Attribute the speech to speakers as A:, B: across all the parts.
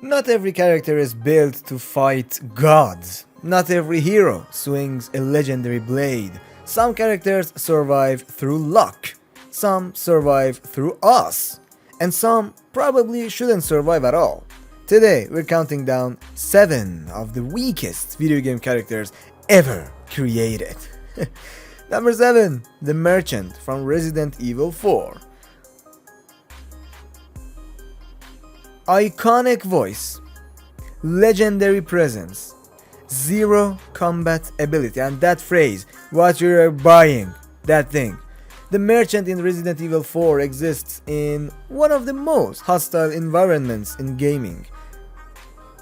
A: Not every character is built to fight gods. Not every hero swings a legendary blade. Some characters survive through luck. Some survive through us. And some probably shouldn't survive at all. Today, we're counting down 7 of the weakest video game characters ever created. Number 7, the Merchant from Resident Evil 4. Iconic voice, legendary presence, zero combat ability, and that phrase, what you're buying, that thing. The Merchant in Resident Evil 4 exists in one of the most hostile environments in gaming.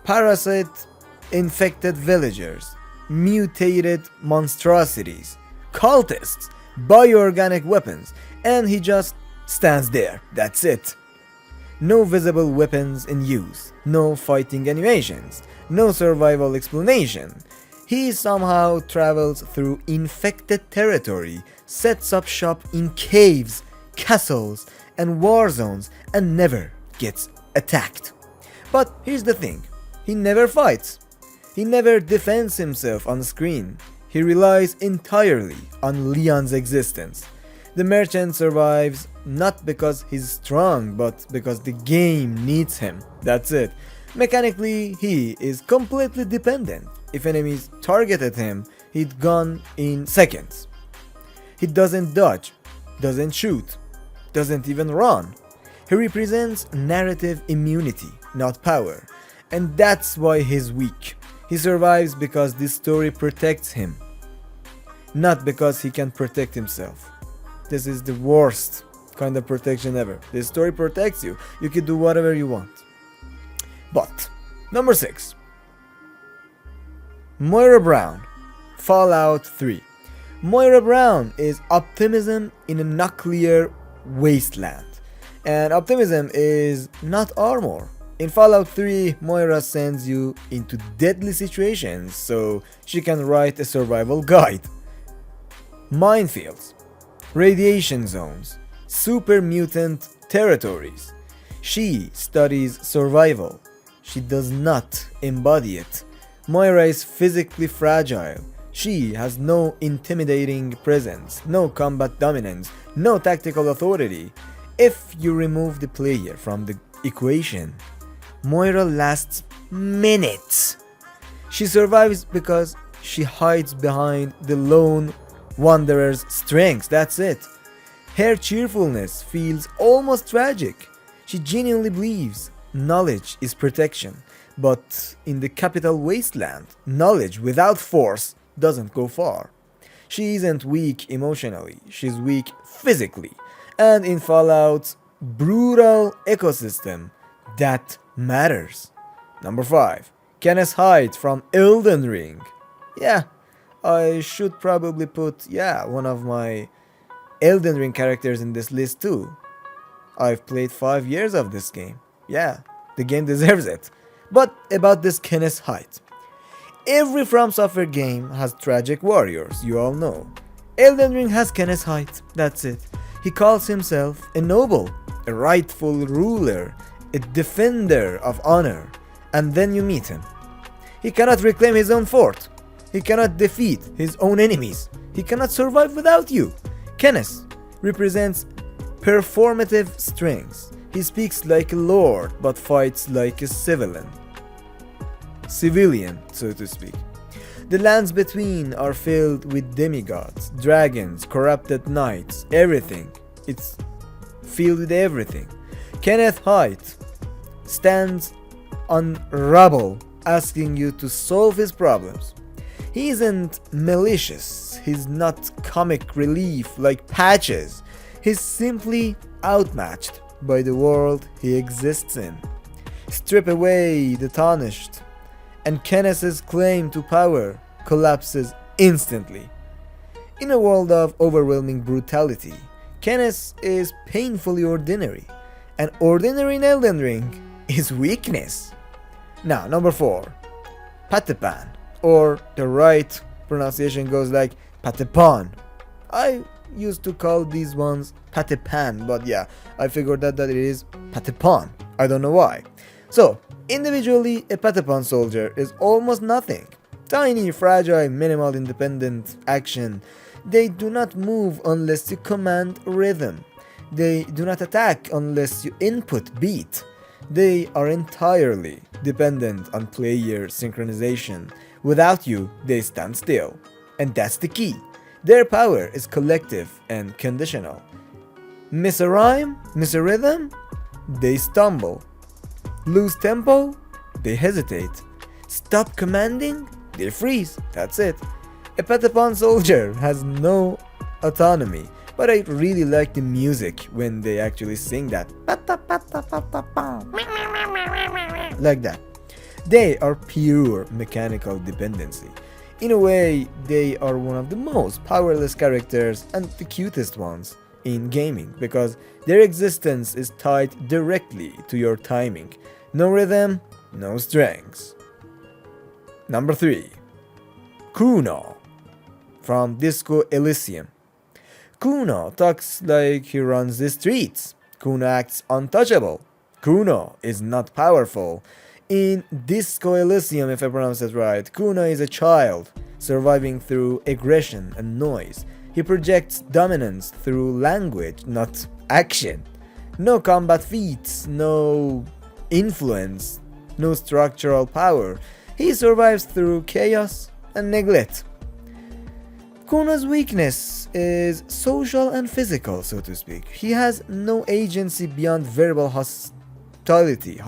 A: Parasite-infected villagers, mutated monstrosities, cultists, bioorganic weapons, and he just stands there, that's it. No visible weapons in use, no fighting animations, no survival explanation. He somehow travels through infected territory, sets up shop in caves, castles, and war zones, and never gets attacked. But here's the thing, he never fights. He never defends himself on screen. He relies entirely on Leon's existence. The Merchant survives not because he's strong, but because the game needs him. That's it. Mechanically, he is completely dependent. If enemies targeted him, he'd gone in seconds. He doesn't dodge, doesn't shoot, doesn't even run. He represents narrative immunity, not power. And that's why he's weak. He survives because this story protects him, not because he can protect himself. This is the worst kind of protection ever. This story protects you. You can do whatever you want. But, number 6. Moira Brown, Fallout 3. Moira Brown is optimism in a nuclear wasteland. And optimism is not armor. In Fallout 3, Moira sends you into deadly situations so she can write a survival guide. Minefields, radiation zones, super mutant territories. She studies survival. She does not embody it. Moira is physically fragile. She has no intimidating presence, no combat dominance, no tactical authority. If you remove the player from the equation, Moira lasts minutes. She survives because she hides behind the lone wanderer's strengths, that's it. Her cheerfulness feels almost tragic. She genuinely believes knowledge is protection. But in the capital wasteland, knowledge without force doesn't go far. She isn't weak emotionally, she's weak physically. And in Fallout's brutal ecosystem, that matters. Number 5. Kenneth Haight from Elden Ring. Yeah, I should probably put, one of my Elden Ring characters in this list too. I've played 5 years of this game. Yeah, the game deserves it. But about this Kenneth Haight. Every From Software game has tragic warriors, you all know. Elden Ring has Kenneth Haight, that's it. He calls himself a noble, a rightful ruler, a defender of honor. And then you meet him. He cannot reclaim his own fort. He cannot defeat his own enemies. He cannot survive without you. Kenneth represents performative strengths. He speaks like a lord, but fights like a civilian, so to speak. The lands between are filled with demigods, dragons, corrupted knights, everything. It's filled with everything. Kenneth Haight stands on rubble asking you to solve his problems. He isn't malicious, he's not comic relief like Patches. He's simply outmatched by the world he exists in. Strip away the tarnished, and Kenneth's claim to power collapses instantly. In a world of overwhelming brutality, Kenneth is painfully ordinary, and ordinary in Elden Ring is weakness. Now, number 4, Patapon, or the right pronunciation goes like Patapon. I used to call these ones Patapon, but yeah, I figured out that it is Patapon. I don't know why. So, individually, a Patapon soldier is almost nothing. Tiny, fragile, minimal independent action. They do not move unless you command rhythm. They do not attack unless you input beat. They are entirely dependent on player synchronization. Without you, they stand still. And that's the key. Their power is collective and conditional. Miss a rhyme? Miss a rhythm? They stumble. Lose tempo? They hesitate. Stop commanding? They freeze. That's it. A Patapon soldier has no autonomy, but I really like the music when they actually sing that. Like that. They are pure mechanical dependency. In a way, they are one of the most powerless characters and the cutest ones in gaming, because their existence is tied directly to your timing. No rhythm, no strings. Number 3. Cuno from Disco Elysium. Cuno talks like he runs the streets. Cuno acts untouchable. Cuno is not powerful. In Disco Elysium, if I pronounce it right, Cuno is a child, surviving through aggression and noise. He projects dominance through language, not action. No combat feats, no influence, no structural power. He survives through chaos and neglect. Cuno's weakness is social and physical, so to speak. He has no agency beyond verbal hostility.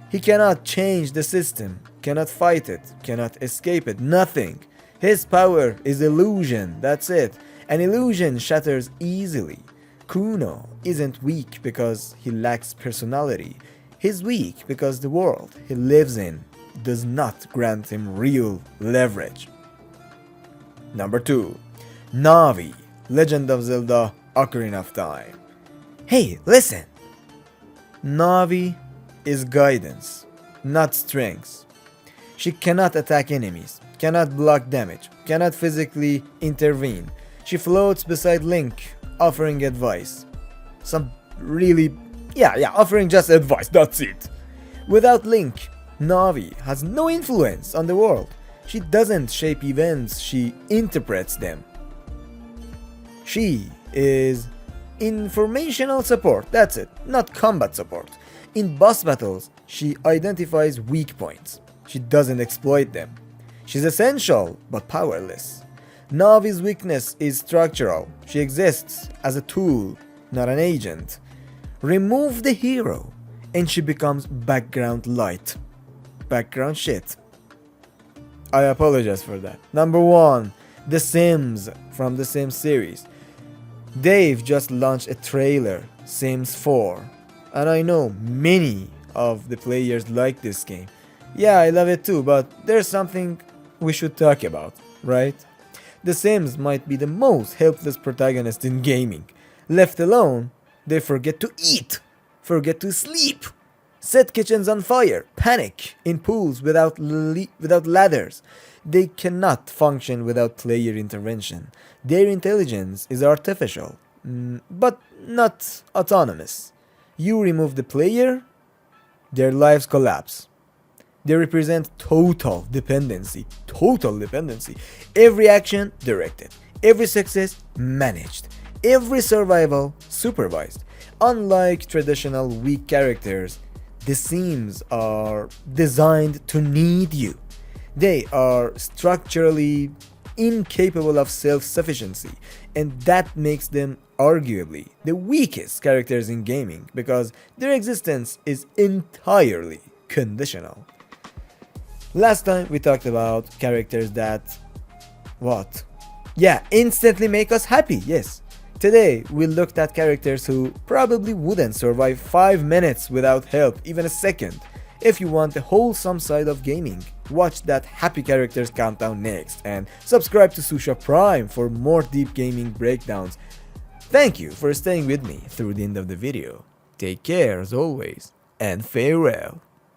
A: He cannot change the system, cannot fight it, cannot escape it, nothing. His power is illusion, that's it. An illusion shatters easily. Cuno isn't weak because he lacks personality. He's weak because the world he lives in does not grant him real leverage. Number 2. Navi, Legend of Zelda, Ocarina of Time. Hey, listen! Navi is guidance, not strength. She cannot attack enemies, cannot block damage, cannot physically intervene. She floats beside Link, offering advice. Offering just advice, that's it. Without Link, Navi has no influence on the world. She doesn't shape events, she interprets them. She is informational support, that's it, not combat support. In boss battles, she identifies weak points. She doesn't exploit them. She's essential, but powerless. Navi's weakness is structural. She exists as a tool, not an agent. Remove the hero, and she becomes background light. Background shit. I apologize for that. Number 1. The Sims from the Sims series. They've just launched a trailer, Sims 4. And I know many of the players like this game. Yeah, I love it too, but there's something we should talk about, right? The Sims might be the most helpless protagonist in gaming. Left alone, they forget to eat, forget to sleep, set kitchens on fire, panic in pools without ladders. They cannot function without player intervention. Their intelligence is artificial, but not autonomous. You remove the player, their lives collapse. They represent total dependency. Every action directed, every success managed, every survival supervised. Unlike traditional weak characters, the Sims are designed to need you. They are structurally incapable of self-sufficiency, and that makes them arguably the weakest characters in gaming because their existence is entirely conditional. Last time we talked about characters that instantly make us happy, yes. Today we looked at characters who probably wouldn't survive 5 minutes without help, even a second. If you want the wholesome side of gaming, watch that Happy Characters countdown next and subscribe to Susha Prime for more deep gaming breakdowns. Thank you for staying with me through the end of the video. Take care as always, and farewell.